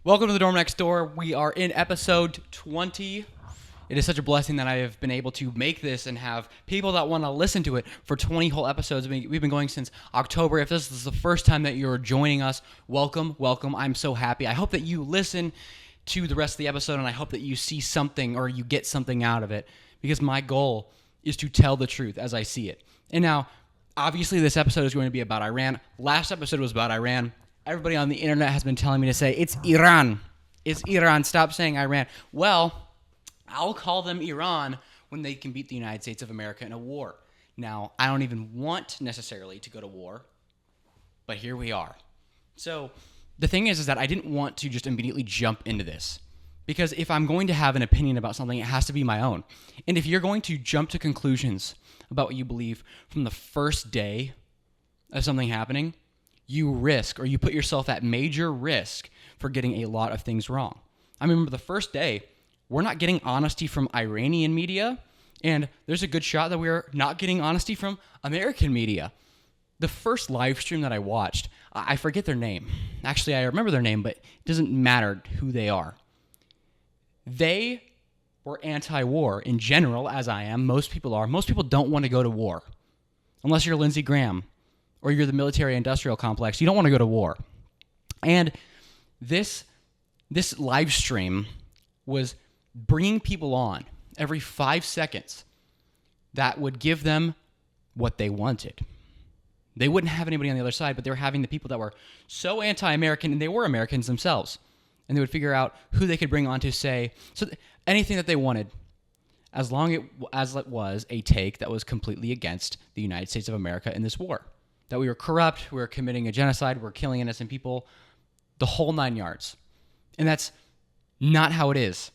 Welcome to the Dorm Next Door. We are in episode 20. It is such a blessing that I have been able to make this and have people that want to listen to it for 20 whole episodes. We've been going since October. If this is the first time that you're joining us, welcome. I'm so happy. I hope that you listen to the rest of the episode, and I hope that you see something or you get something out of it, because my goal is to tell the truth as I see it. And now, obviously, this episode is going to be about Iran. Last episode was about Iran. Everybody on the internet has been telling me to say, it's Iran. It's Iran. Stop saying Iran. Well, I'll call them Iran when they can beat the United States of America in a war. Now, I don't even want necessarily to go to war, but here we are. So the thing is that I didn't want to just immediately jump into this, because if I'm going to have an opinion about something, it has to be my own. And if you're going to jump to conclusions about what you believe from the first day of something happening, you risk, or you put yourself at major risk for getting a lot of things wrong. I remember the first day, we're not getting honesty from Iranian media, and there's a good shot that we're not getting honesty from American media. The first live stream that I watched, I forget their name. Actually, I remember their name, but it doesn't matter who they are. They were anti-war in general, as I am. Most people are. Most people don't want to go to war. Unless you're Lindsey Graham or you're the military-industrial complex, you don't want to go to war. And this live stream was bringing people on every 5 seconds that would give them what they wanted. They wouldn't have anybody on the other side, but they were having the people that were so anti-American, and they were Americans themselves. And they would figure out who they could bring on to say anything that they wanted, as long as it was a take that was completely against the United States of America in this war. That we were corrupt, we were committing a genocide, we were killing innocent people, the whole 9 yards. And that's not how it is.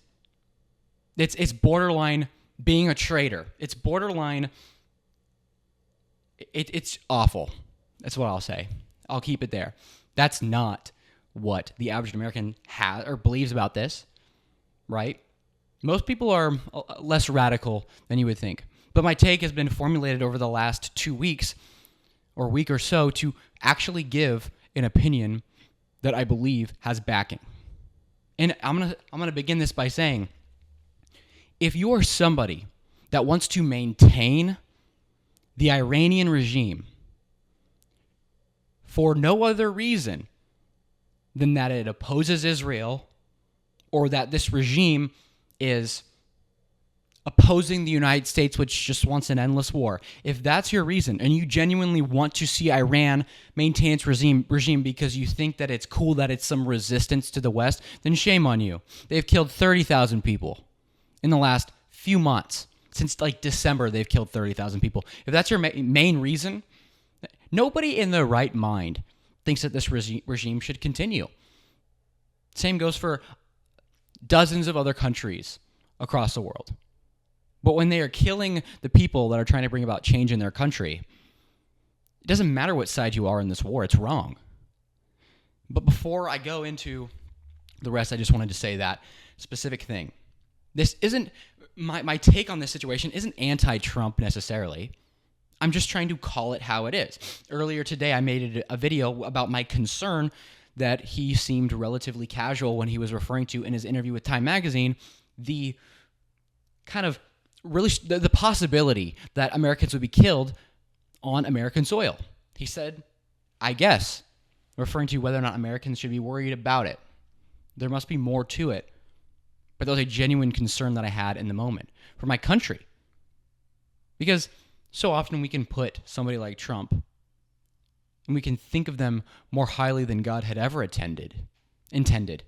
It's borderline being a traitor. It's borderline. It's awful. That's what I'll say. I'll keep it there. That's not what the average American has or believes about this, right? Most people are less radical than you would think. But my take has been formulated over the last 2 weeks or week or so to actually give an opinion that I believe has backing. And I'm gonna begin this by saying, if you are somebody that wants to maintain the Iranian regime for no other reason than that it opposes Israel, or that this regime is opposing the United States, which just wants an endless war, if that's your reason and you genuinely want to see Iran maintain its regime because you think that it's cool that it's some resistance to the West, then shame on you. They've killed 30,000 people in the last few months. Since like December, they've killed 30,000 people. If that's your main reason, nobody in their right mind thinks that this regime should continue. Same goes for dozens of other countries across the world. But when they are killing the people that are trying to bring about change in their country, it doesn't matter what side you are in this war, it's wrong. But before I go into the rest, I just wanted to say that specific thing. This isn't, my take on this situation isn't anti-Trump necessarily. I'm just trying to call it how it is. Earlier today, I made a video about my concern that he seemed relatively casual when he was referring to, in his interview with Time Magazine, the kind of really the possibility that Americans would be killed on American soil. He said, I guess, referring to whether or not Americans should be worried about it. There must be more to it. But that was a genuine concern that I had in the moment for my country. Because so often we can put somebody like Trump, and we can think of them more highly than God had ever intended.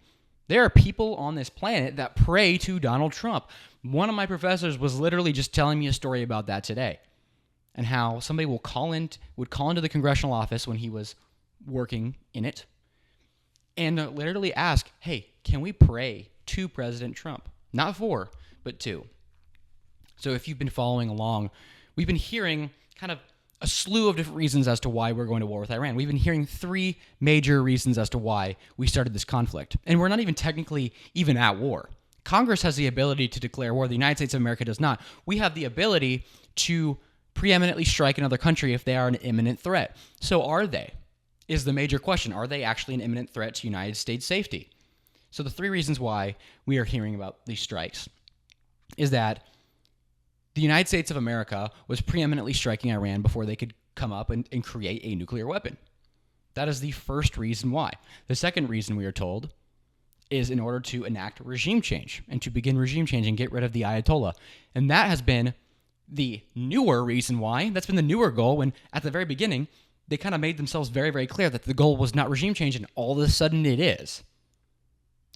There are people on this planet that pray to Donald Trump. One of my professors was literally just telling me a story about that today, and how somebody would call into the congressional office when he was working in it, and literally ask, hey, can we pray to President Trump? Not for, but to. So if you've been following along, we've been hearing kind of a slew of different reasons as to why we're going to war with Iran. We've been hearing 3 major reasons as to why we started this conflict. And we're not even technically even at war. Congress has the ability to declare war. The United States of America does not. We have the ability to preeminently strike another country if they are an imminent threat. So are they? Is the major question. Are they actually an imminent threat to United States safety? So the three reasons why we are hearing about these strikes is that the United States of America was preeminently striking Iran before they could come up and create a nuclear weapon. That is the first reason why. The second reason we are told is in order to enact regime change and to begin regime change and get rid of the Ayatollah. And that has been the newer reason why. That's been the newer goal when at the very beginning, they kind of made themselves very, very clear that the goal was not regime change, and all of a sudden it is.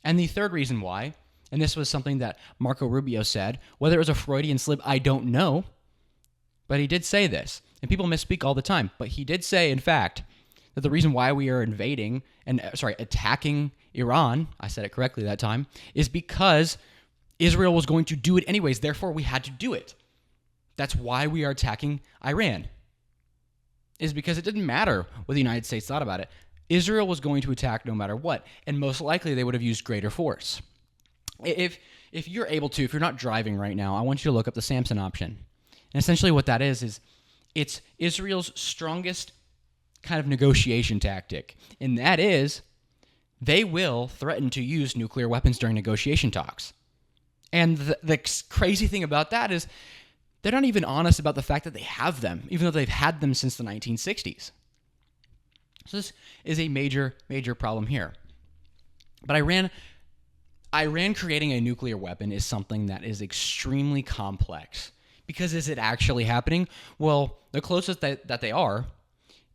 And the third reason why, and this was something that Marco Rubio said, whether it was a Freudian slip, I don't know, but he did say this. And people misspeak all the time, but he did say, in fact, that the reason why we are attacking Iran, I said it correctly that time, is because Israel was going to do it anyways, therefore we had to do it. That's why we are attacking Iran, is because it didn't matter what the United States thought about it. Israel was going to attack no matter what, and most likely they would have used greater force. If you're able to, if you're not driving right now, I want you to look up the Samson option. And essentially what that is it's Israel's strongest kind of negotiation tactic. And that is they will threaten to use nuclear weapons during negotiation talks. And the crazy thing about that is they're not even honest about the fact that they have them, even though they've had them since the 1960s. So this is a major, major problem here. But Iran creating a nuclear weapon is something that is extremely complex. Because is it actually happening? Well, the closest that they are,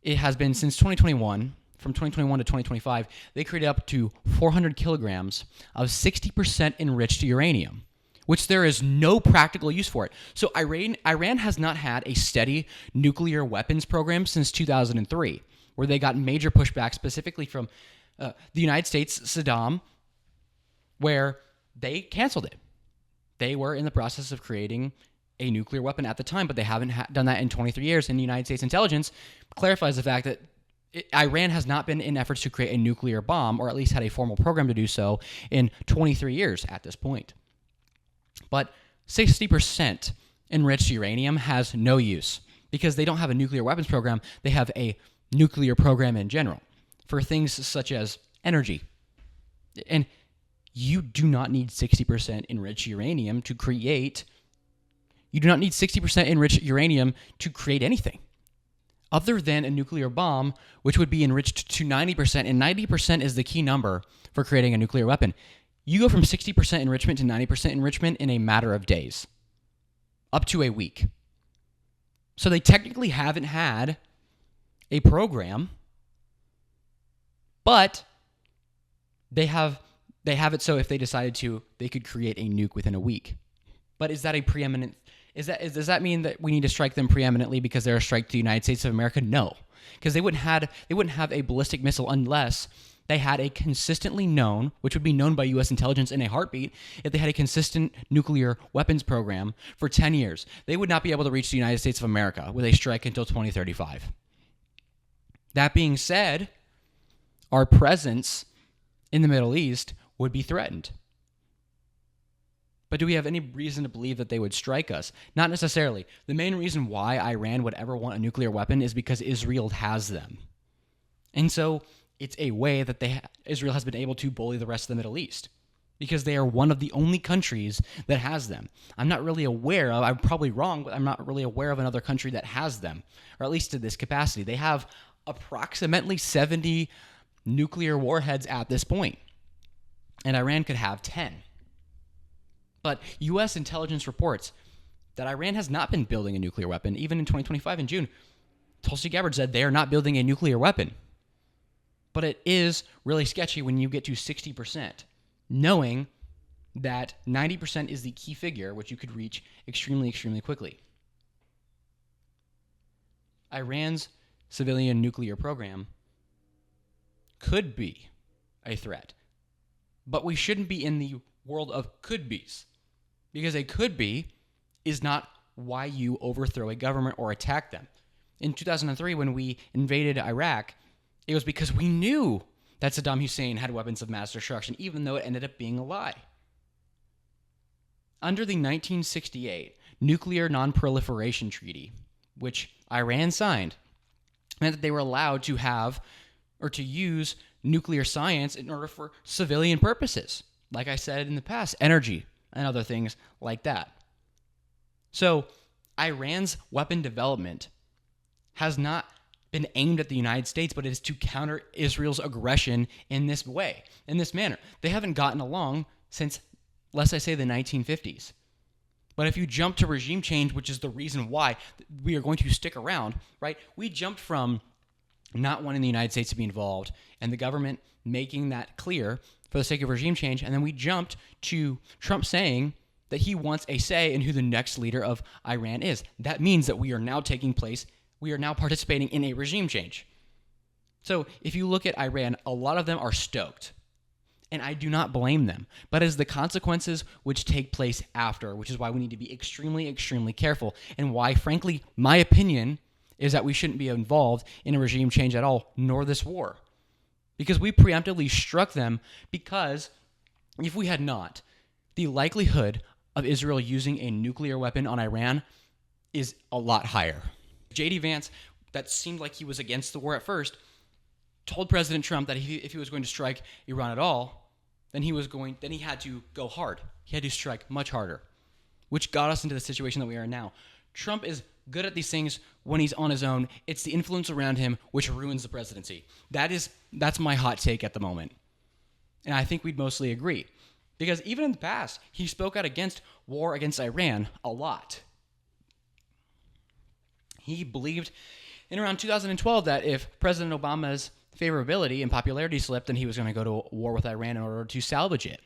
it has been since 2021, from 2021 to 2025, they created up to 400 kilograms of 60% enriched uranium, which there is no practical use for it. So Iran has not had a steady nuclear weapons program since 2003, where they got major pushback specifically from the United States, Saddam, where they canceled it. They were in the process of creating a nuclear weapon at the time, but they haven't done that in 23 years. And the United States intelligence clarifies the fact that Iran has not been in efforts to create a nuclear bomb, or at least had a formal program to do so, in 23 years at this point. But 60% enriched uranium has no use because they don't have a nuclear weapons program. They have a nuclear program in general for things such as energy. And you do not need 60% enriched uranium to create. You do not need 60% enriched uranium to create anything other than a nuclear bomb, which would be enriched to 90%. And 90% is the key number for creating a nuclear weapon. You go from 60% enrichment to 90% enrichment in a matter of days, up to a week. So they technically haven't had a program, but they have it so if they decided to, they could create a nuke within a week. But is that a preeminent? Does that mean that we need to strike them preeminently because they're a strike to the United States of America? No, because they wouldn't have a ballistic missile unless they had a consistently known, which would be known by U.S. intelligence in a heartbeat, if they had a consistent nuclear weapons program for 10 years. They would not be able to reach the United States of America with a strike until 2035. That being said, our presence in the Middle East would be threatened. But do we have any reason to believe that they would strike us? Not necessarily. The main reason why Iran would ever want a nuclear weapon is because Israel has them. And so it's a way that Israel has been able to bully the rest of the Middle East because they are one of the only countries that has them. I'm probably wrong, but I'm not really aware of another country that has them, or at least to this capacity. They have approximately 70 nuclear warheads at this point, and Iran could have 10. But U.S. intelligence reports that Iran has not been building a nuclear weapon. Even in 2025 in June, Tulsi Gabbard said they are not building a nuclear weapon. But it is really sketchy when you get to 60%, knowing that 90% is the key figure, which you could reach extremely, extremely quickly. Iran's civilian nuclear program could be a threat. But we shouldn't be in the world of could-be's. Because a could-be is not why you overthrow a government or attack them. In 2003, when we invaded Iraq, it was because we knew that Saddam Hussein had weapons of mass destruction, even though it ended up being a lie. Under the 1968 Nuclear Non-Proliferation Treaty, which Iran signed, meant that they were allowed to have or to use nuclear science in order for civilian purposes. Like I said in the past, energy and other things like that. So Iran's weapon development has not been aimed at the United States, but it is to counter Israel's aggression in this way, in this manner. They haven't gotten along since, let's say, the 1950s. But if you jump to regime change, which is the reason why we are going to stick around, right? We jumped from not wanting the United States to be involved and the government making that clear for the sake of regime change, and then we jumped to Trump saying that he wants a say in who the next leader of Iran is. That means that we are now participating in a regime change. So if you look at Iran, a lot of them are stoked. And I do not blame them. But as the consequences which take place after, which is why we need to be extremely, extremely careful, and why, frankly, my opinion is that we shouldn't be involved in a regime change at all, nor this war. Because we preemptively struck them, because if we had not, the likelihood of Israel using a nuclear weapon on Iran is a lot higher. J.D. Vance, that seemed like he was against the war at first, told President Trump that if he was going to strike Iran at all, then he had to go hard. He had to strike much harder, which got us into the situation that we are in now. Trump is good at these things when he's on his own. It's the influence around him which ruins the presidency. That's my hot take at the moment. And I think we'd mostly agree. Because even in the past, he spoke out against war against Iran a lot. He believed in around 2012 that if President Obama's favorability and popularity slipped, then he was going to go to war with Iran in order to salvage it.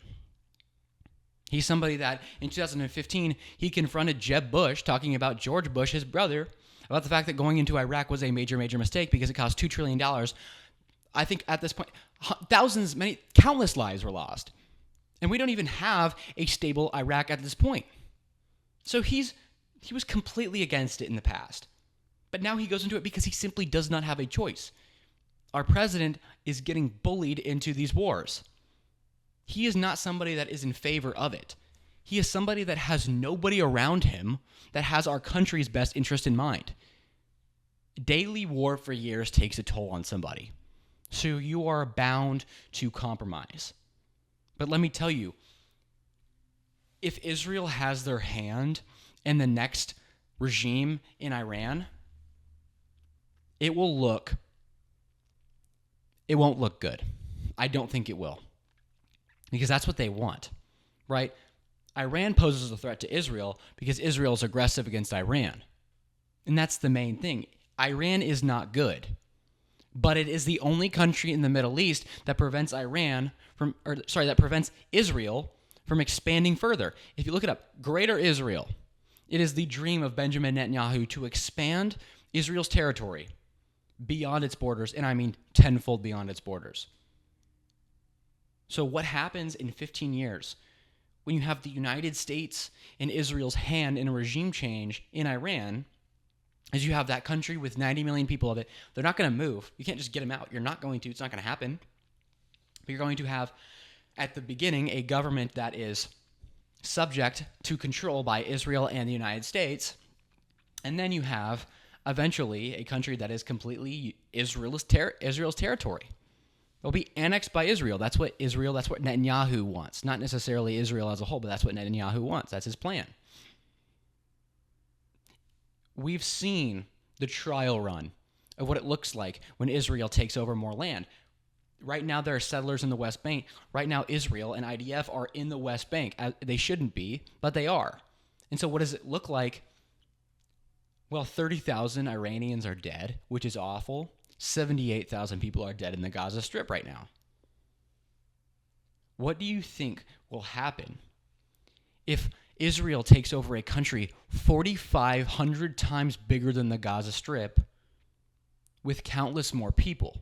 He's somebody that in 2015, he confronted Jeb Bush, talking about George Bush, his brother, about the fact that going into Iraq was a major, major mistake because it cost $2 trillion. I think at this point, countless lives were lost. And we don't even have a stable Iraq at this point. So he was completely against it in the past. But now he goes into it because he simply does not have a choice. Our president is getting bullied into these wars. He is not somebody that is in favor of it. He is somebody that has nobody around him that has our country's best interest in mind. Daily war for years takes a toll on somebody. So you are bound to compromise. But let me tell you, if Israel has their hand in the next regime in Iran, it won't look good. I don't think it will. Because that's what they want, right? Iran poses a threat to Israel because Israel is aggressive against Iran. And that's the main thing. Iran is not good. But it is the only country in the Middle East that prevents Israel from expanding further. If you look it up, Greater Israel, it is the dream of Benjamin Netanyahu to expand Israel's territory beyond its borders, and I mean tenfold beyond its borders. So what happens in 15 years when you have the United States and Israel's hand in a regime change in Iran is you have that country with 90 million people of it. They're not going to move. You can't just get them out. You're not going to. It's not going to happen. But you're going to have, at the beginning, a government that is subject to control by Israel and the United States. And then you have, eventually, a country that is completely Israel's territory. It'll be annexed by Israel. That's what Netanyahu wants. Not necessarily Israel as a whole, but that's what Netanyahu wants. That's his plan. We've seen the trial run of what it looks like when Israel takes over more land. Right now, there are settlers in the West Bank. Right now, Israel and IDF are in the West Bank. They shouldn't be, but they are. And so what does it look like? Well, 30,000 Iranians are dead, which is awful. 78,000 people are dead in the Gaza Strip right now. What do you think will happen if Israel takes over a country 4,500 times bigger than the Gaza Strip with countless more people?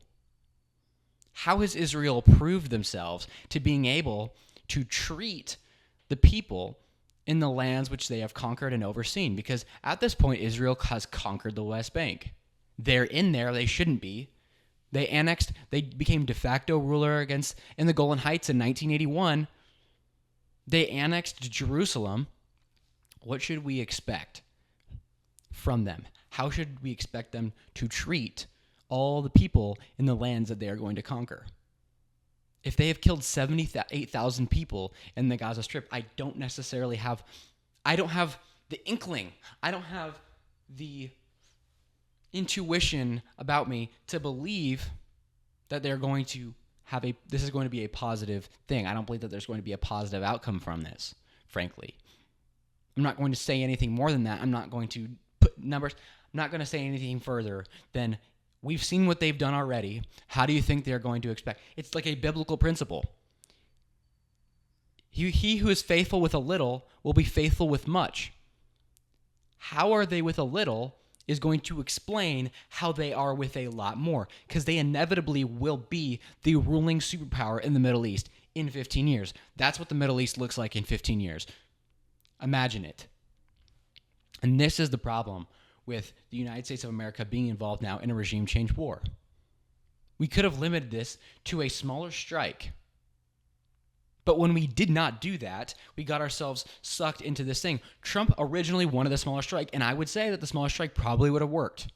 How has Israel proved themselves to being able to treat the people in the lands which they have conquered and overseen? Because at this point, Israel has conquered the West Bank. They're in there. They shouldn't be. They became de facto ruler in the Golan Heights in 1981. They annexed Jerusalem. What should we expect from them? How should we expect them to treat all the people in the lands that they are going to conquer? If they have killed 78,000 people in the Gaza Strip, I don't have the inkling. I don't have the intuition about me to believe that they're going to this is going to be a positive thing. I don't believe that there's going to be a positive outcome from this, frankly. I'm not going to say anything more than that. I'm not going to put numbers. I'm not going to say anything further than we've seen what they've done already. How do you think they're going to expect? It's like a biblical principle. He who is faithful with a little will be faithful with much. How are they with a little is going to explain how they are with a lot more, because they inevitably will be the ruling superpower in the Middle East in 15 years. That's what the Middle East looks like in 15 years. Imagine it. And this is the problem with the United States of America being involved now in a regime change war. We could have limited this to a smaller strike. But when we did not do that, we got ourselves sucked into this thing. Trump originally wanted the smaller strike, and I would say that the smaller strike probably would have worked.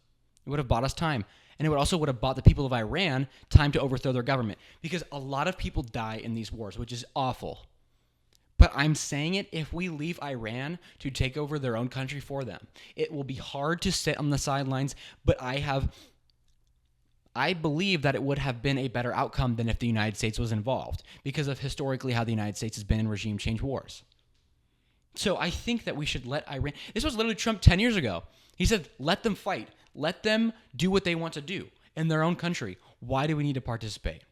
It would have bought us time. And it would have bought the people of Iran time to overthrow their government. Because a lot of people die in these wars, which is awful. But I'm saying it, if we leave Iran to take over their own country for them, it will be hard to sit on the sidelines, but I believe that it would have been a better outcome than if the United States was involved, because of historically how the United States has been in regime change wars. So I think that we should let Iran... This was literally Trump 10 years ago. He said, let them fight. Let them do what they want to do in their own country. Why do we need to participate?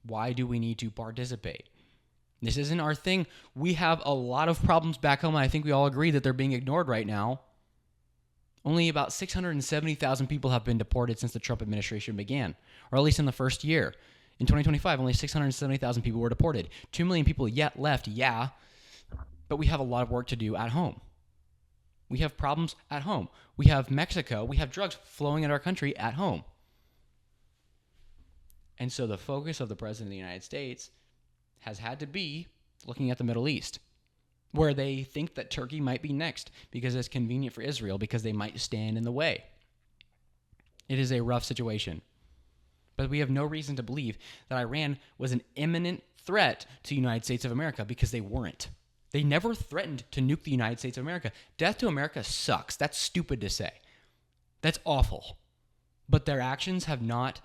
Why do we need to participate? This isn't our thing. We have a lot of problems back home, and I think we all agree that they're being ignored right now. Only about 670,000 people have been deported since the Trump administration began, or at least in the first year. In 2025, only 670,000 people were deported. 2 million people yet left, yeah, but we have a lot of work to do at home. We have problems at home. We have Mexico. We have drugs flowing in our country at home. And so the focus of the President of the United States has had to be looking at the Middle East, where they think that Turkey might be next because it's convenient for Israel, because they might stand in the way. It is a rough situation. But we have no reason to believe that Iran was an imminent threat to the United States of America, because they weren't. They never threatened to nuke the United States of America. Death to America sucks. That's stupid to say. That's awful. But their actions have not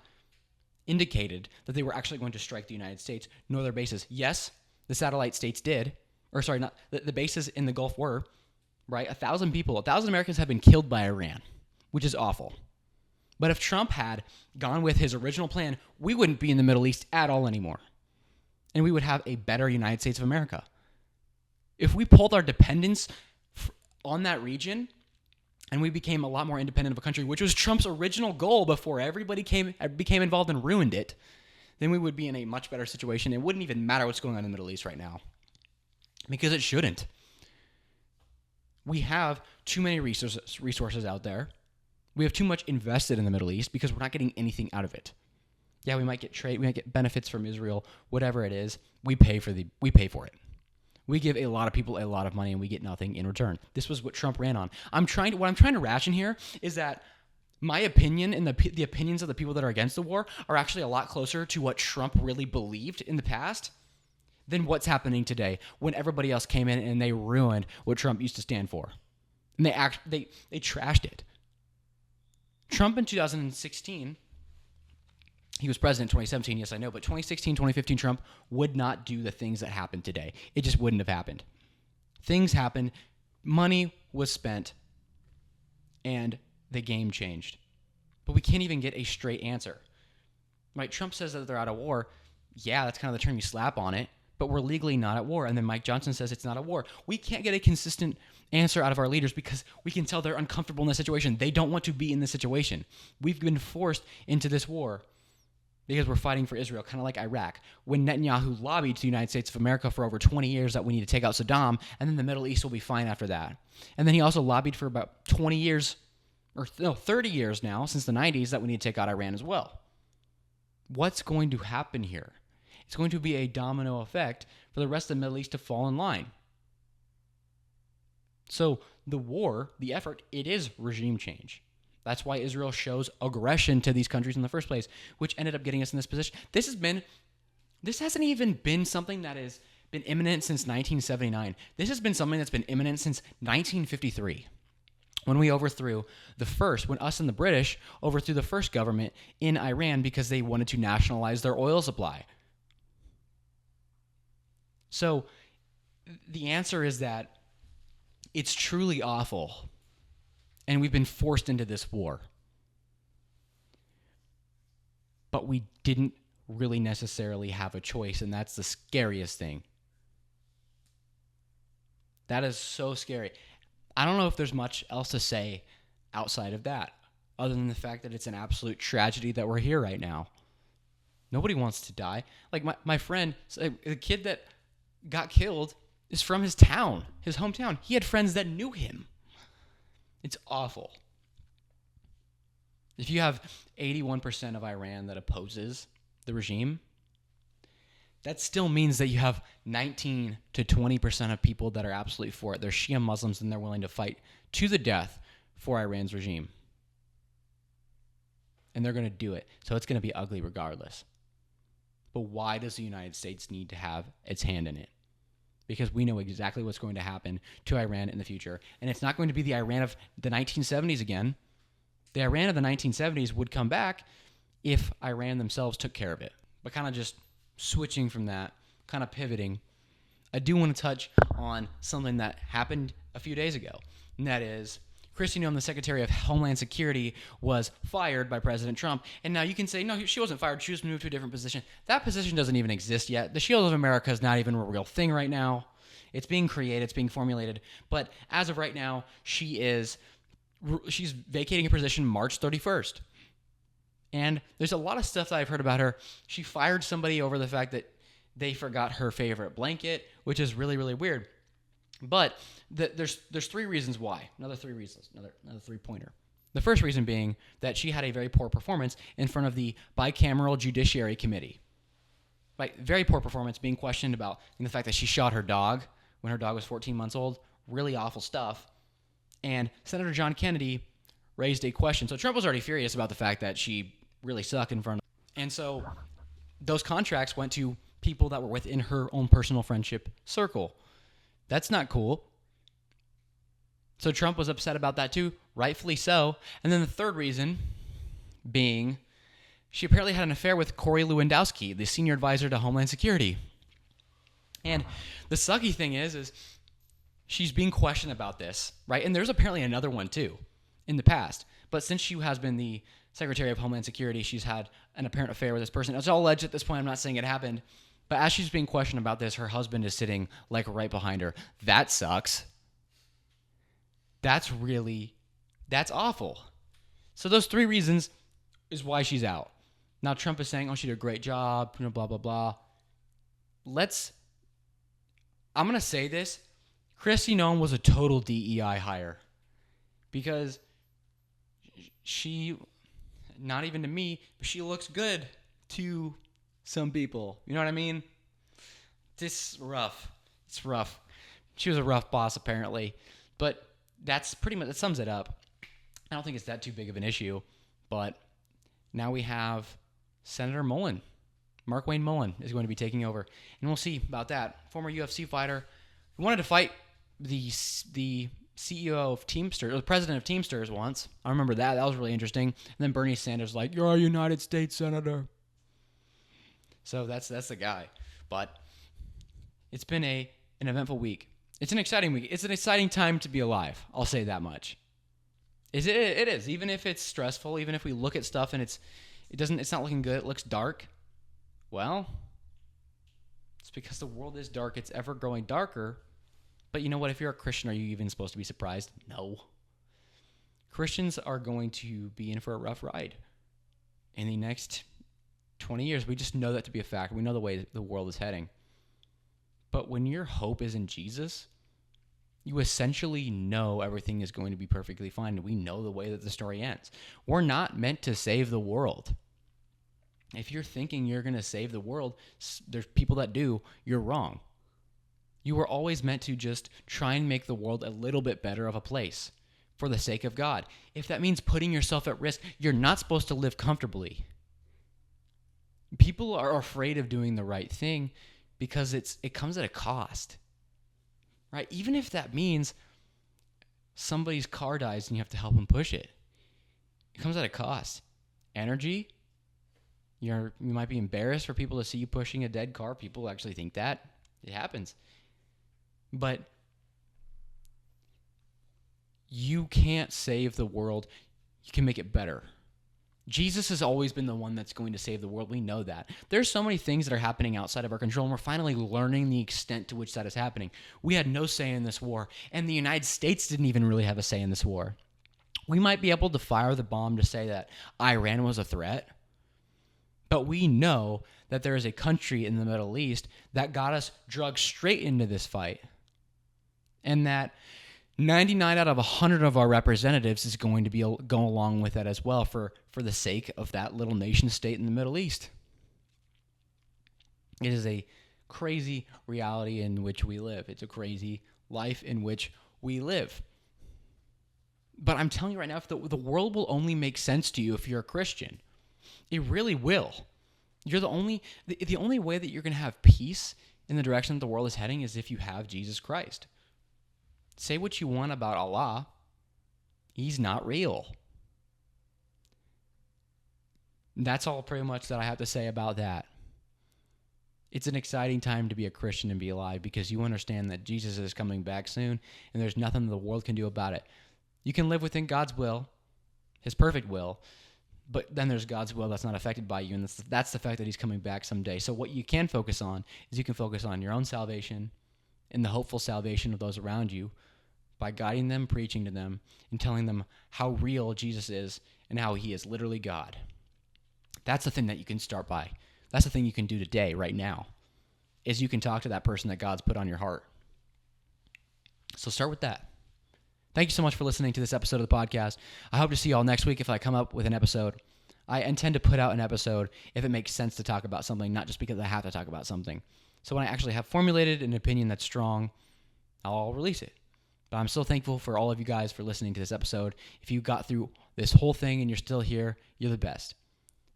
indicated that they were actually going to strike the United States, nor their bases. Yes, the satellite states did. Or sorry, not the bases in the Gulf were, right? 1,000 Americans have been killed by Iran, which is awful. But if Trump had gone with his original plan, we wouldn't be in the Middle East at all anymore. And we would have a better United States of America. If we pulled our dependence on that region and we became a lot more independent of a country, which was Trump's original goal before everybody became involved and ruined it, then we would be in a much better situation. It wouldn't even matter what's going on in the Middle East right now, because it shouldn't. We have too many resources out there. We have too much invested in the Middle East because we're not getting anything out of it. Yeah, we might get trade, we might get benefits from Israel, whatever it is. We pay for it. We give a lot of people a lot of money and we get nothing in return. This was what Trump ran on. What I'm trying to ration here is that my opinion and the opinions of the people that are against the war are actually a lot closer to what Trump really believed in the past than what's happening today, when everybody else came in and they ruined what Trump used to stand for. And they trashed it. Trump in 2016, he was president in 2017, yes I know, but 2016, 2015 Trump would not do the things that happened today. It just wouldn't have happened. Things happened, money was spent, and the game changed. But we can't even get a straight answer. Right? Trump says that they're out of war. Yeah, that's kind of the term you slap on it, but we're legally not at war. And then Mike Johnson says it's not a war. We can't get a consistent answer out of our leaders because we can tell they're uncomfortable in this situation. They don't want to be in this situation. We've been forced into this war because we're fighting for Israel, kind of like Iraq. When Netanyahu lobbied to the United States of America for over 20 years that we need to take out Saddam, and then the Middle East will be fine after that. And then he also lobbied for about 20 years, 30 years now, since the 90s, that we need to take out Iran as well. What's going to happen here? It's going to be a domino effect for the rest of the Middle East to fall in line. So the war, the effort, it is regime change. That's why Israel shows aggression to these countries in the first place, which ended up getting us in this position. This hasn't even been something that has been imminent since 1979. This has been something that's been imminent since 1953. When we overthrew when us and the British overthrew the first government in Iran because they wanted to nationalize their oil supply. So the answer is that it's truly awful, and we've been forced into this war. But we didn't really necessarily have a choice, and that's the scariest thing. That is so scary. I don't know if there's much else to say outside of that, other than the fact that it's an absolute tragedy that we're here right now. Nobody wants to die. Like my friend, the kid that got killed is from his town, his hometown. He had friends that knew him. It's awful. If you have 81% of Iran that opposes the regime, that still means that you have 19 to 20% of people that are absolutely for it. They're Shia Muslims, and they're willing to fight to the death for Iran's regime. And they're going to do it. So it's going to be ugly regardless. But why does the United States need to have its hand in it? Because we know exactly what's going to happen to Iran in the future. And it's not going to be the Iran of the 1970s again. The Iran of the 1970s would come back if Iran themselves took care of it. But kind of just switching from that, kind of pivoting, I do want to touch on something that happened a few days ago. And that is, Kristi Noem, the Secretary of Homeland Security, was fired by President Trump. And now you can say, no, she wasn't fired. She was moved to a different position. That position doesn't even exist yet. The Shield of America is not even a real thing right now. It's being created. It's being formulated. But as of right now, she's vacating a position March 31st. And there's a lot of stuff that I've heard about her. She fired somebody over the fact that they forgot her favorite blanket, which is really, really weird. But there's three reasons why. Another three-pointer. The first reason being that she had a very poor performance in front of the bicameral Judiciary Committee. Like, very poor performance, being questioned about the fact that she shot her dog when her dog was 14 months old. Really awful stuff. And Senator John Kennedy raised a question. So Trump was already furious about the fact that she really sucked in front of him. And so those contracts went to people that were within her own personal friendship circle. That's not cool. So Trump was upset about that too, rightfully so. And then the third reason being she apparently had an affair with Corey Lewandowski, the senior advisor to Homeland Security. And the sucky thing is she's being questioned about this, right? And there's apparently another one too in the past. But since she has been the Secretary of Homeland Security, she's had an apparent affair with this person. It's all alleged at this point. I'm not saying it happened. But as she's being questioned about this, her husband is sitting like right behind her. That sucks. That's awful. So those three reasons is why she's out. Now Trump is saying, oh, she did a great job, blah, blah, blah. I'm going to say this. Kristi Noem was a total DEI hire. Because she, not even to me, but she looks good to some people. You know what I mean? This rough. It's rough. She was a rough boss, apparently. But that's pretty much, that sums it up. I don't think it's that too big of an issue. But now we have Senator Mullen. Markwayne Mullin is going to be taking over. And we'll see about that. Former UFC fighter. He wanted to fight the CEO of Teamsters, or the president of Teamsters once. I remember that. That was really interesting. And then Bernie Sanders like, you're a United States Senator. So that's the guy. But it's been an eventful week. It's an exciting week. It's an exciting time to be alive. I'll say that much. It is. Even if it's stressful, even if we look at stuff and it's not looking good, it looks dark. Well, it's because the world is dark. It's ever growing darker. But you know what? If you're a Christian, are you even supposed to be surprised? No. Christians are going to be in for a rough ride in the next 20 years. We just know that to be a fact. We know the way the world is heading. But when your hope is in Jesus, you essentially know everything is going to be perfectly fine. We know the way that the story ends. We're not meant to save the world. If you're thinking you're going to save the world, there's people that do, you're wrong. You were always meant to just try and make the world a little bit better of a place. for the sake of God. If that means putting yourself at risk, you're not supposed to live comfortably. People are afraid of doing the right thing because it comes at a cost, right? Even if that means somebody's car dies and you have to help them push it, it comes at a cost. Energy. You might be embarrassed for people to see you pushing a dead car. People actually think that. It happens. But you can't save the world. You can make it better. Jesus has always been the one that's going to save the world. We know that. There's so many things that are happening outside of our control, and we're finally learning the extent to which that is happening. We had no say in this war, and the United States didn't even really have a say in this war. We might be able to fire the bomb to say that Iran was a threat, but we know that there is a country in the Middle East that got us drugged straight into this fight, and that 99 out of 100 of our representatives is going to go along with that as well for the sake of that little nation state in the Middle East. It is a crazy reality in which we live. It's a crazy life in which we live. But I'm telling you right now, if the world will only make sense to you if you're a Christian. It really will. You're the only way that you're going to have peace in the direction that the world is heading is if you have Jesus Christ. Say what you want about Allah. He's not real. That's all pretty much that I have to say about that. It's an exciting time to be a Christian and be alive because you understand that Jesus is coming back soon and there's nothing the world can do about it. You can live within God's will, his perfect will, but then there's God's will that's not affected by you, and that's the fact that he's coming back someday. So what you can focus on is you can focus on your own salvation and the hopeful salvation of those around you by guiding them, preaching to them, and telling them how real Jesus is and how he is literally God. That's the thing that you can start by. That's the thing you can do today, right now, is you can talk to that person that God's put on your heart. So start with that. Thank you so much for listening to this episode of the podcast. I hope to see you all next week if I come up with an episode. I intend to put out an episode if it makes sense to talk about something, not just because I have to talk about something. So when I actually have formulated an opinion that's strong, I'll release it. But I'm so thankful for all of you guys for listening to this episode. If you got through this whole thing and you're still here, you're the best.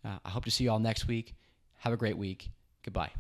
I hope to see you all next week. Have a great week. Goodbye.